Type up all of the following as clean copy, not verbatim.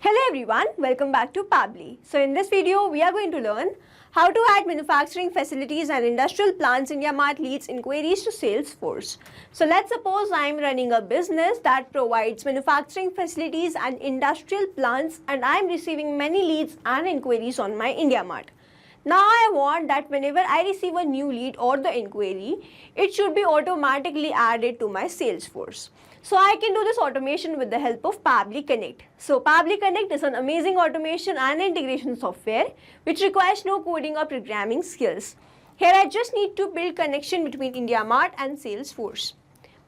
Hello everyone, welcome back to Pabbly. So in this video, we are going to learn how to add manufacturing facilities and industrial plants IndiaMart leads inquiries to Salesforce. So let's suppose I am running a business that provides manufacturing facilities and industrial plants and I am receiving many leads and inquiries on my IndiaMart. Now I want that whenever I receive a new lead or the inquiry, it should be automatically added to my Salesforce. So I can do this automation with the help of Pabbly Connect. So Pabbly Connect is an amazing automation and integration software which requires no coding or programming skills. Here I just need to build connection between IndiaMart and Salesforce.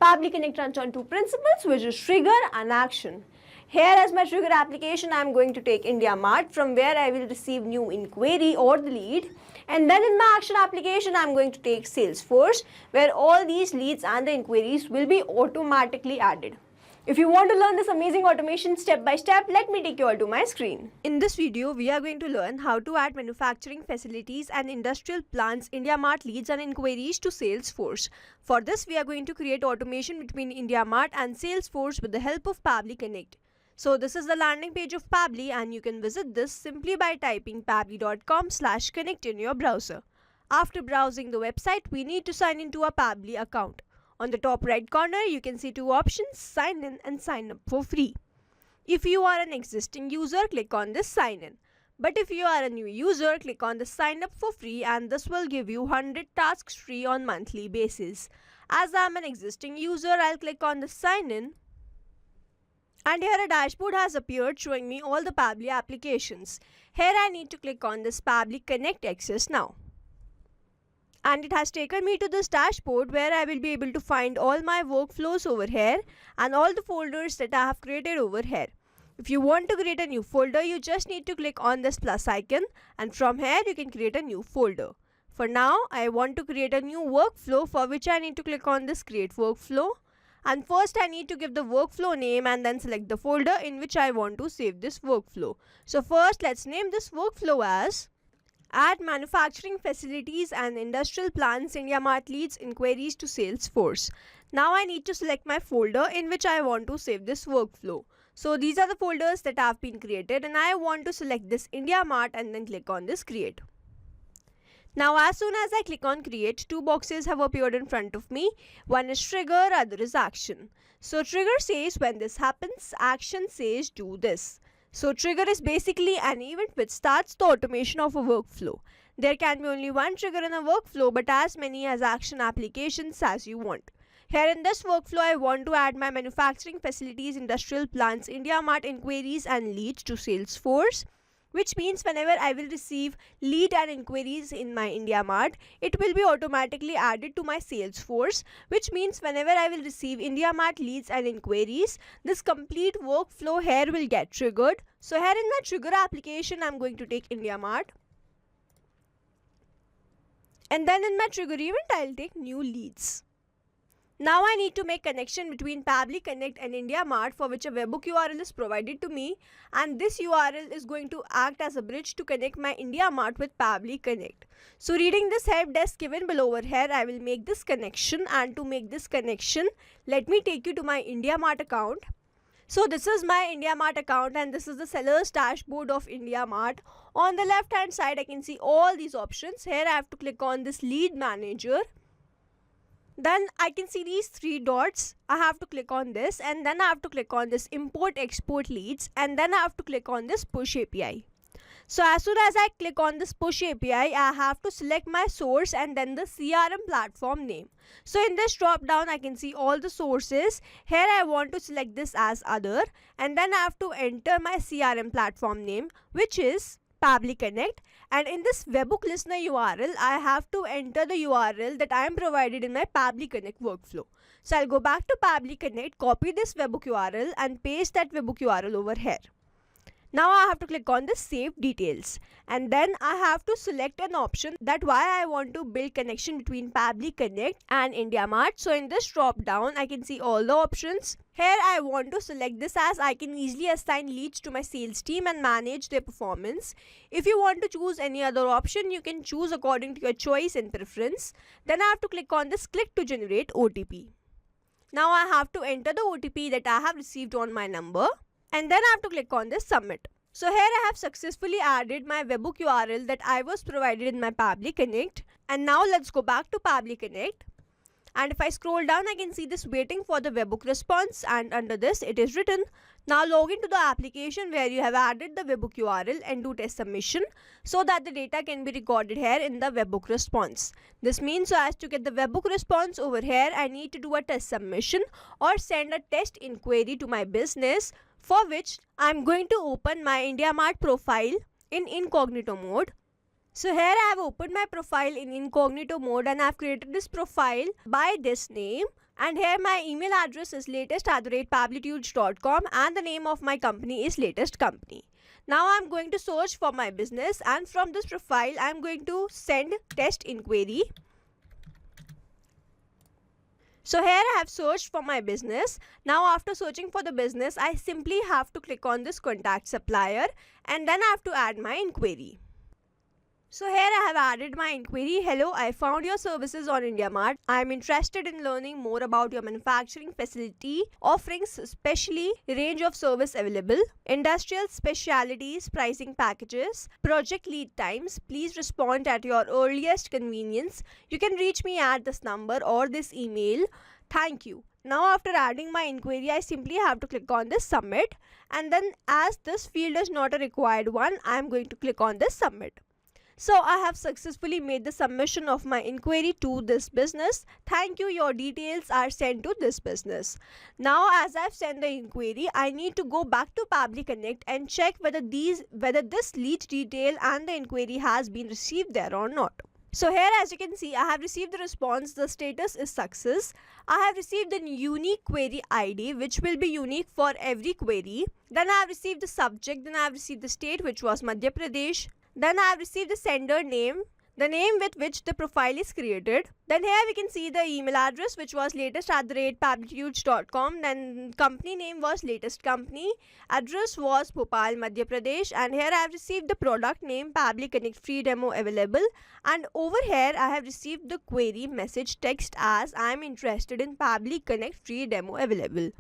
Pabbly Connect runs on two principles, which is trigger and action. Here as my trigger application, I am going to take IndiaMart from where I will receive new inquiry or the lead. And then in my action application, I am going to take Salesforce where all these leads and the inquiries will be automatically added. If you want to learn this amazing automation step by step, let me take you all to my screen. In this video, we are going to learn how to add manufacturing facilities and industrial plants IndiaMart leads and inquiries to Salesforce. For this, we are going to create automation between IndiaMart and Salesforce with the help of Pabbly Connect. So this is the landing page of Pabbly and you can visit this simply by typing pabbly.com/connect in your browser. After browsing the website, we need to sign into a Pabbly account. On the top right corner, you can see two options, sign in and sign up for free. If you are an existing user, click on this sign in. But if you are a new user, click on the sign up for free and this will give you 100 tasks free on monthly basis. As I am an existing user, I'll click on the sign in. And here a dashboard has appeared showing me all the Pabbly applications. Here I need to click on this Pabbly Connect Access now. And it has taken me to this dashboard where I will be able to find all my workflows over here and all the folders that I have created over here. If you want to create a new folder, you just need to click on this plus icon and from here you can create a new folder. For now, I want to create a new workflow for which I need to click on this create workflow. And first I need to give the workflow name and then select the folder in which I want to save this workflow. So first let's name this workflow as Add Manufacturing Facilities and Industrial Plants IndiaMart Leads Inquiries to Salesforce. Now I need to select my folder in which I want to save this workflow. So these are the folders that have been created and I want to select this IndiaMart and then click on this create. Now as soon as I click on create, two boxes have appeared in front of me. One is trigger, other is action. So trigger says when this happens, action says do this. So trigger is basically an event which starts the automation of a workflow. There can be only one trigger in a workflow but as many as action applications as you want. Here in this workflow, I want to add my manufacturing facilities, industrial plants, IndiaMart inquiries and leads to Salesforce. Which means whenever I will receive lead and inquiries in my IndiaMart, it will be automatically added to my Salesforce, which means whenever I will receive IndiaMart leads and inquiries, this complete workflow here will get triggered. So here in my trigger application, I'm going to take IndiaMart. And then in my trigger event, I'll take new leads. Now I need to make connection between Pabbly Connect and IndiaMart for which a webhook URL is provided to me and this URL is going to act as a bridge to connect my IndiaMart with Pabbly Connect. So reading this help desk given below over here, I will make this connection and to make this connection, let me take you to my IndiaMart account. So this is my IndiaMart account and this is the seller's dashboard of IndiaMart. On the left hand side, I can see all these options. Here I have to click on this lead manager. Then I can see these three dots. I have to click on this and then I have to click on this import export leads and then I have to click on this push API. So as soon as I click on this push API, I have to select my source and then the CRM platform name. So in this drop down, I can see all the sources. Here I want to select this as other and then I have to enter my CRM platform name, which is Pabbly Connect, and in this webhook listener URL, I have to enter the URL that I am provided in my Pabbly Connect workflow. So I'll go back to Pabbly Connect, copy this webhook URL and paste that webhook URL over here. Now I have to click on the save details and then I have to select an option that why I want to build connection between Pabbly Connect and IndiaMart. So in this drop down, I can see all the options. Here I want to select this as I can easily assign leads to my sales team and manage their performance. If you want to choose any other option, you can choose according to your choice and preference. Then I have to click on this click to generate OTP. Now I have to enter the OTP that I have received on my number. and then I have to click on this submit. So here I have successfully added my webhook URL that I was provided in my Pabbly Connect. And now let's go back to Pabbly Connect. And if I scroll down, I can see this waiting for the webhook response, and under this it is written, now log into the application where you have added the webhook URL and do test submission so that the data can be recorded here in the webhook response. This means, so as to get the webhook response over here, I need to do a test submission or send a test inquiry to my business, for which I am going to open my IndiaMart profile in incognito mode. So here I have opened my profile in incognito mode and I have created this profile by this name, and here my email address is latest@pabblytudes.com and the name of my company is Latest Company. Now I am going to search for my business, and from this profile I am going to send test inquiry. So here I have searched for my business. Now after searching for the business, I simply have to click on this contact supplier and then I have to add my inquiry. So here I have added my inquiry. Hello, I found your services on IndiaMart. I am interested in learning more about your manufacturing facility offerings, especially range of service available, industrial specialities, pricing packages, project lead times. Please respond at your earliest convenience. You can reach me at this number or this email. Thank you. Now after adding my inquiry, I simply have to click on this submit, and then as this field is not a required one, I am going to click on this submit. So I have successfully made the submission of my inquiry to this business. Thank you, your details are sent to this business. Now as I have sent the inquiry, I need to go back to Pabbly Connect and check whether this lead detail and the inquiry has been received there or not. So here as you can see, I have received the response. The status is success. I have received the unique query ID, which will be unique for every query. Then I have received the subject. Then I have received the state, which was Madhya Pradesh. Then I have received the sender name, the name with which the profile is created. Then here we can see the email address, which was latest@pabblytudes.com. Then company name was Latest Company. Address was Bhopal, Madhya Pradesh. And here I have received the product name Pabbly Connect free demo available. And over here I have received the query message text as I am interested in Pabbly Connect free demo available.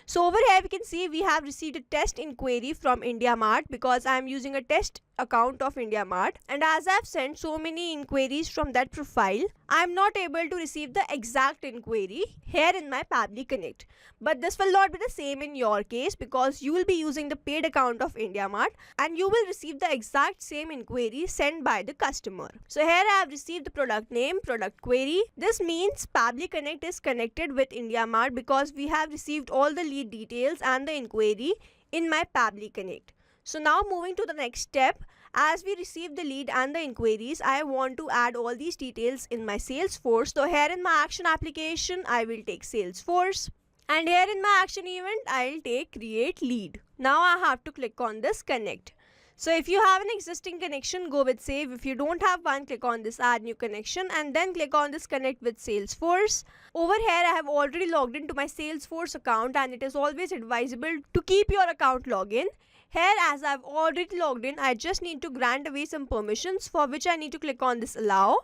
So over here we can see we have received a test inquiry from IndiaMart because I am using a test account of IndiaMart, and as I have sent so many inquiries from that profile, I am not able to receive the exact inquiry here in my Pabbly Connect. But this will not be the same in your case because you will be using the paid account of IndiaMart and you will receive the exact same inquiry sent by the customer. So here I have received the product name, product query. This means Pabbly Connect is connected with IndiaMart because we have received all the lead details and the inquiry in my Pabbly Connect. So now moving to the next step, as we receive the lead and the inquiries, I want to add all these details in my Salesforce. So here in my action application, I will take Salesforce, and here in my action event, I will take create lead. Now I have to click on this connect. So if you have an existing connection, go with save. If you don't have one, click on this add new connection and then click on this connect with Salesforce. Over here I have already logged into my Salesforce account, and it is always advisable to keep your account login. Here as I have already logged in, I just need to grant away some permissions, for which I need to click on this allow.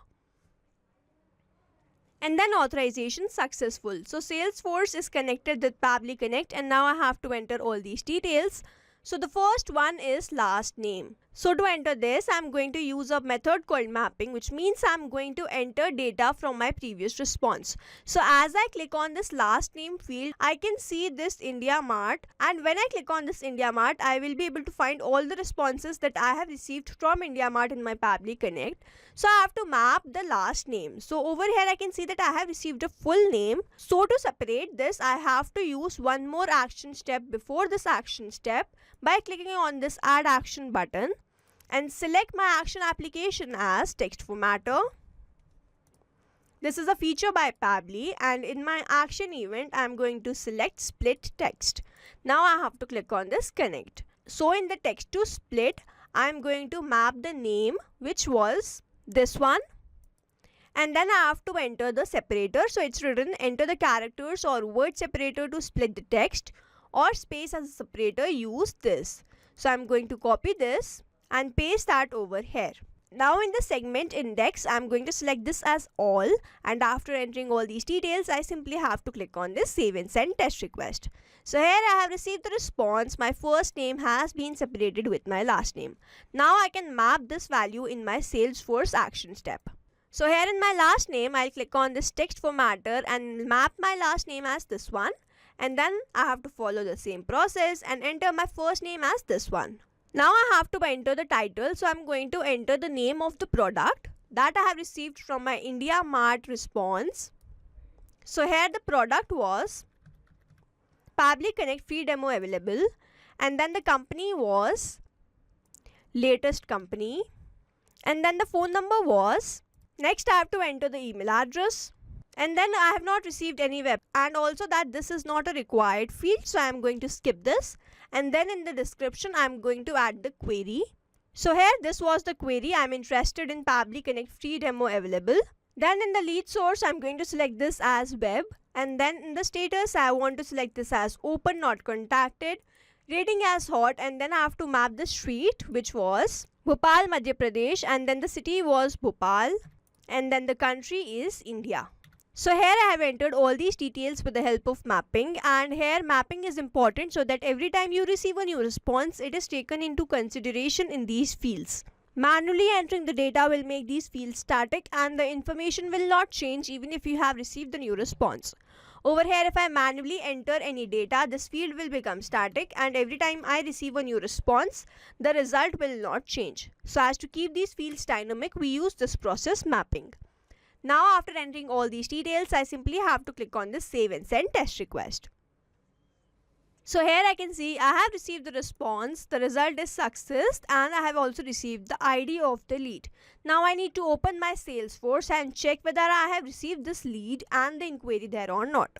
And then authorization successful. So Salesforce is connected with Pabbly Connect, and now I have to enter all these details. So the first one is last name. So to enter this, I am going to use a method called mapping, which means I am going to enter data from my previous response. So as I click on this last name field, I can see this IndiaMart, and when I click on this IndiaMart, I will be able to find all the responses that I have received from IndiaMart in my Pabbly Connect. So I have to map the last name. So over here I can see that I have received a full name. So to separate this, I have to use one more action step before this action step by clicking on this add action button and select my action application as text formatter. This is a feature by Pabbly, and in my action event I am going to select split text. Now I have to click on this connect. So in the text to split, I am going to map the name, which was this one, and then I have to enter the separator. So it's written enter the characters or word separator to split the text, or space as a separator, use this. So I'm going to copy this and paste that over here. Now in the segment index, I'm going to select this as all, and after entering all these details, I simply have to click on this save and send test request. So here I have received the response. My first name has been separated with my last name. Now I can map this value in my Salesforce action step. So here in my last name, I'll click on this text formatter and map my last name as this one. And then I have to follow the same process and enter my first name as this one. Now I have to enter the title, so I'm going to enter the name of the product that I have received from my India Mart response. So here the product was Pabbly Connect free demo available, and then the company was latest company, and then the phone number was. Next I have to enter the email address, and then I have not received any web, and also that this is not a required field, so I am going to skip this. And then in the description I am going to add the query. So here this was the query. I am interested in Pabbly Connect free demo available. Then in the lead source I am going to select this as web, and then in the status I want to select this as open not contacted, rating as hot, and then I have to map the street which was Bhopal, Madhya Pradesh, and then the city was Bhopal, and then the country is India. So here I have entered all these details with the help of mapping, and here mapping is important so that every time you receive a new response, it is taken into consideration in these fields. Manually entering the data will make these fields static and the information will not change even if you have received the new response. Over here, if I manually enter any data, this field will become static, and every time I receive a new response, the result will not change. So as to keep these fields dynamic, we use this process mapping. Now after entering all these details, I simply have to click on this save and send test request. So here I can see I have received the response, the result is success, and I have also received the ID of the lead. Now I need to open my Salesforce and check whether I have received this lead and the inquiry there or not.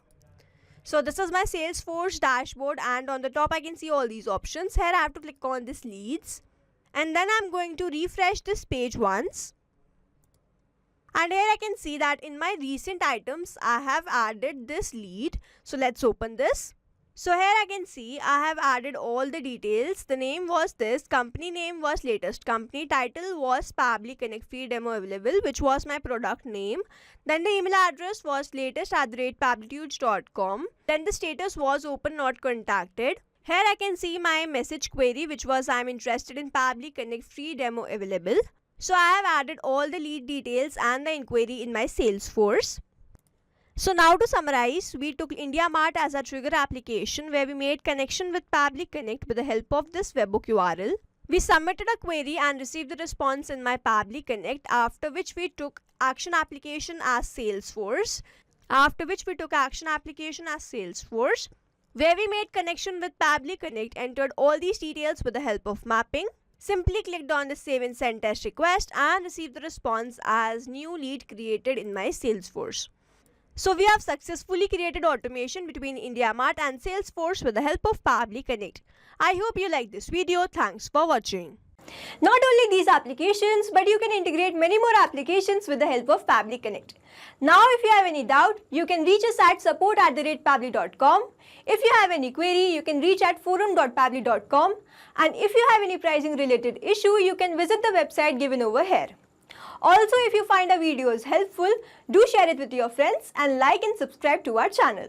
So this is my Salesforce dashboard, and on the top I can see all these options. Here I have to click on this leads, and then I'm going to refresh this page once. And here I can see that in my recent items I have added this lead. So let's open this. So here I can see I have added all the details. The name was this, company name was latest company, title was Pabbly Connect free demo available, which was my product name. Then the email address was latest@pabblytudes.com. Then the status was open not contacted. Here I can see my message query, which was I'm interested in Pabbly Connect free demo available. So I have added all the lead details and the inquiry in my Salesforce. So now to summarize, we took India Mart as a trigger application where we made connection with Pabbly Connect with the help of this webhook URL. We submitted a query and received the response in my Pabbly Connect, after which we took action application as Salesforce. Where we made connection with Pabbly Connect, entered all these details with the help of mapping. Simply clicked on the save and send test request and received the response as new lead created in my Salesforce. So we have successfully created automation between India Mart and Salesforce with the help of Pabbly Connect. I hope you like this video. Thanks for watching. Not only these applications, but you can integrate many more applications with the help of Pabbly Connect. Now if you have any doubt, you can reach us at support@pabbly.com. If you have any query, you can reach at forum.pabbly.com. And if you have any pricing related issue, you can visit the website given over here. Also, if you find our videos helpful, do share it with your friends and like and subscribe to our channel.